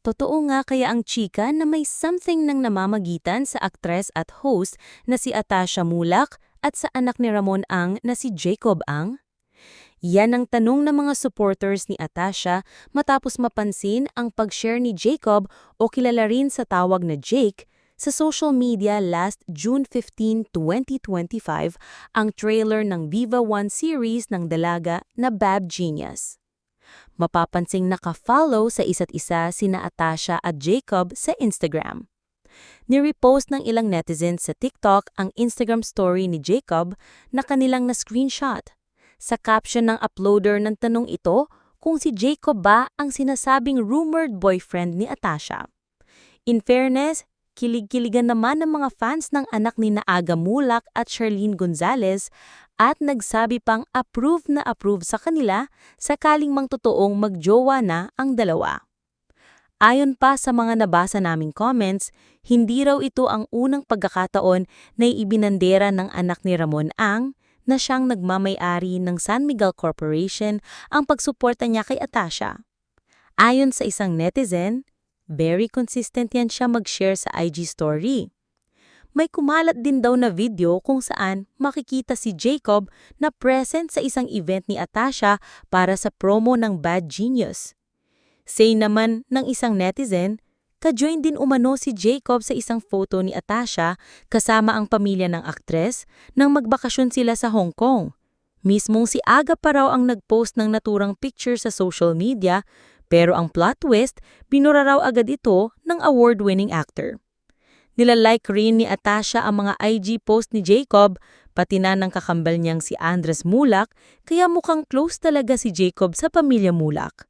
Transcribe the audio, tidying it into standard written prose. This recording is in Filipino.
Totoo nga kaya ang chika na may something nang namamagitan sa aktres at host na si Atasha Mulak at sa anak ni Ramon Ang na si Jacob Ang? Yan ang tanong ng mga supporters ni Atasha matapos mapansin ang pag-share ni Jacob o kilala rin sa tawag na Jake sa social media last June 15, 2025 ang trailer ng Viva One series ng dalaga na Bab Genius. Mapapansing naka-follow sa isa't isa sina Atasha at Jacob sa Instagram. Ni-repost ng ilang netizens sa TikTok ang Instagram story ni Jacob na kanilang na-screenshot. Sa caption ng uploader ng tanong ito kung si Jacob ba ang sinasabing rumored boyfriend ni Atasha. In fairness, kilig-kiligan naman ng mga fans ng anak ni Aga Mulak at Charlene Gonzalez at nagsabi pang approve na approve sa kanila sakaling mang totoong magjowa na ang dalawa. Ayon pa sa mga nabasa naming comments, hindi raw ito ang unang pagkakataon na ibinandera ng anak ni Ramon Ang na siyang nagmamay-ari ng San Miguel Corporation ang pagsuporta niya kay Atasha. Ayon sa isang netizen, very consistent yan siya mag-share sa IG story. May kumalat din daw na video kung saan makikita si Jacob na present sa isang event ni Atasha para sa promo ng Bad Genius. Say naman ng isang netizen, ka-join din umano si Jacob sa isang photo ni Atasha kasama ang pamilya ng aktres nang magbakasyon sila sa Hong Kong. Mismong si Aga pa raw ang nag-post ng naturang picture sa social media pero ang plot twist, binura raw agad ito ng award-winning actor. Nilalike rin ni Atasha ang mga IG post ni Jacob, pati na ng kakambal niyang si Andres Mulak, kaya mukhang close talaga si Jacob sa pamilya Mulak.